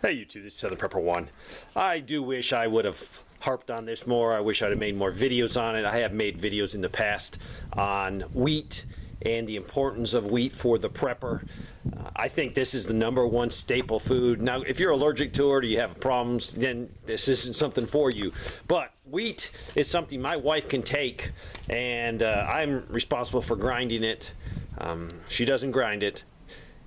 Hey YouTube, this is Southern Prepper 1. I do wish I would have harped on this more. I wish I'd have made more videos on it. I have made videos in the past on wheat and the importance of wheat for the prepper. I think this is the #1 staple food. Now, if you're allergic to it or you have problems, then this isn't something for you. But wheat is something my wife can take, and I'm responsible for grinding it. She doesn't grind it.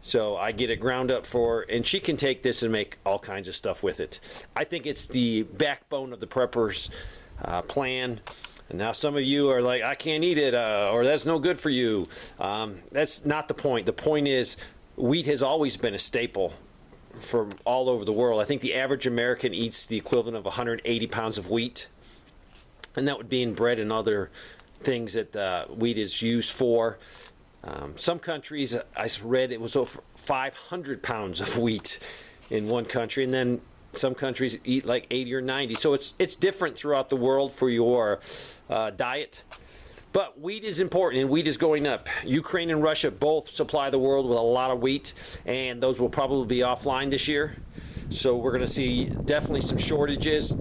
So I get it ground up for her, and she can take this and make all kinds of stuff with it. I think it's the backbone of the prepper's plan. And now some of you are like, I can't eat it, or that's no good for you. That's not the point. The point is wheat has always been a staple from all over the world. I think the average American eats the equivalent of 180 pounds of wheat. And that would be in bread and other things that wheat is used for. Some countries, I read it was over 500 pounds of wheat in one country, and then some countries eat like 80 or 90. So it's different throughout the world for your diet. But wheat is important, and wheat is going up. Ukraine and Russia both supply the world with a lot of wheat, and those will probably be offline this year. So we're going to see definitely some shortages.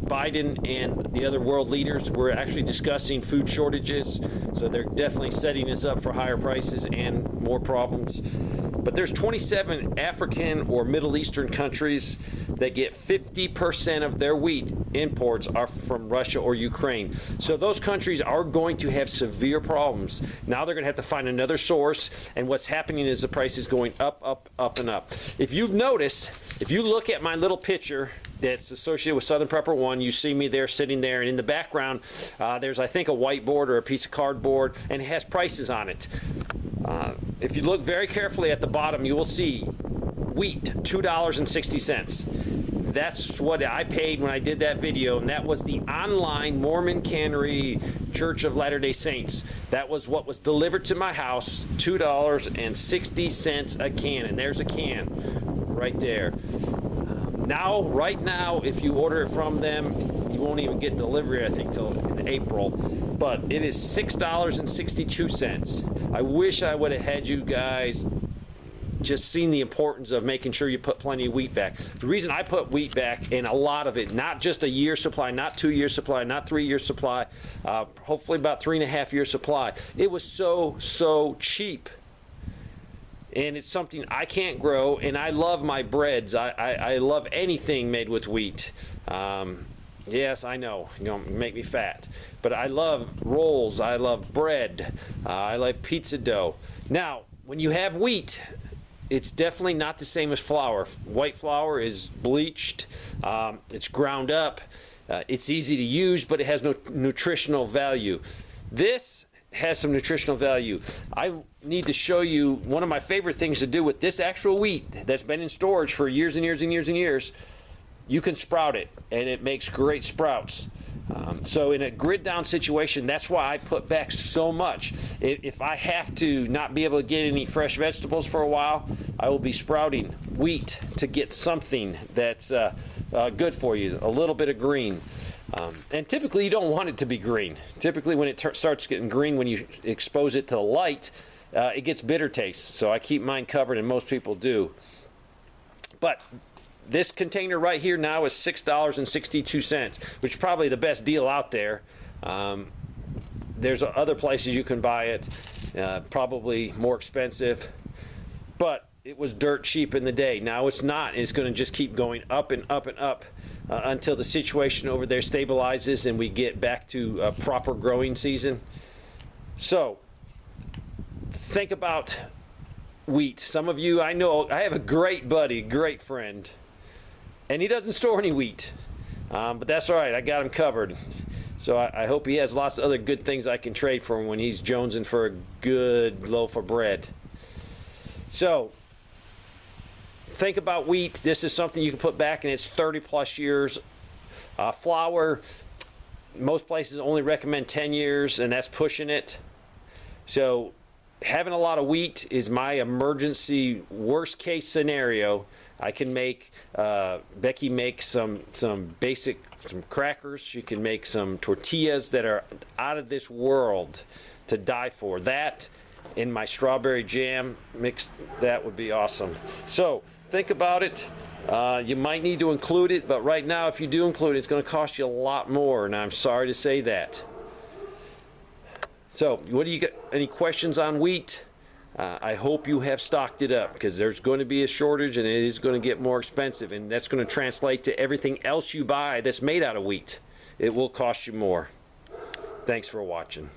Biden and the other world leaders were actually discussing food shortages, so they're definitely setting us up for higher prices and more problems. But there's 27 African or Middle Eastern countries that get 50% of their wheat imports are from Russia or Ukraine. So those countries are going to have severe problems. Now they're going to have to find another source, and what's happening is the price is going up, up, up, and up. If you've noticed, if you look at my little picture that's associated with Southern Prepper 1, you see me there sitting there, and in the background there's, I think, a whiteboard or a piece of cardboard, and it has prices on it. If you look very carefully at the bottom, you will see wheat, $2.60. That's what I paid when I did that video, and that was the online Mormon Cannery Church of Latter-day Saints. That was what was delivered to my house, $2.60 a can, and there's a can right there. Right now, if you order it from them, you won't even get delivery, I think, till in April. But it is $6.62. I wish I would have had you guys just seen the importance of making sure you put plenty of wheat back. The reason I put wheat back, and a lot of it, not just a year's supply, not 2 years supply, not 3 years supply, hopefully about 3.5 years supply. It was so cheap. And it's something I can't grow, and I love my breads. I love anything made with wheat. Yes, I know, you don't make me fat. But I love rolls, I love bread, I love pizza dough. Now, when you have wheat, it's definitely not the same as flour. White flour is bleached, it's ground up, it's easy to use, but it has no nutritional value. This has some nutritional value. I need to show you one of my favorite things to do with this actual wheat that's been in storage for years and years and years and years. You can sprout it, and it makes great sprouts. So in a grid down situation, that's why I put back so much. If I have to not be able to get any fresh vegetables for a while, I will be sprouting wheat to get something that's good for you, a little bit of green. And typically you don't want it to be green. Typically when it starts getting green, when you expose it to the light, it gets bitter taste. So I keep mine covered, and most people do. But this container right here now is $6.62, which is probably the best deal out there. There's other places you can buy it, probably more expensive, but it was dirt cheap in the day. Now it's not. It's going to just keep going up and up and up until the situation over there stabilizes and we get back to a proper growing season. So think about wheat. Some of you, I know, I have a great buddy, great friend, and he doesn't store any wheat, but that's all right. I got him covered. So I hope he has lots of other good things I can trade for him when he's jonesing for a good loaf of bread. So think about wheat. This is something you can put back, and it's 30+ years. Flour, most places only recommend 10 years, and that's pushing it. So having a lot of wheat is my emergency worst case scenario. I can make, Becky makes some crackers. She can make some tortillas that are out of this world to die for. That in my strawberry jam mix, that would be awesome. So think about it. You might need to include it, but right now, if you do include it, it's going to cost you a lot more, and I'm sorry to say that. So, what do you got? Any questions on wheat? I hope you have stocked it up, because there's going to be a shortage, and it is going to get more expensive, and that's going to translate to everything else you buy that's made out of wheat. It will cost you more. Thanks for watching.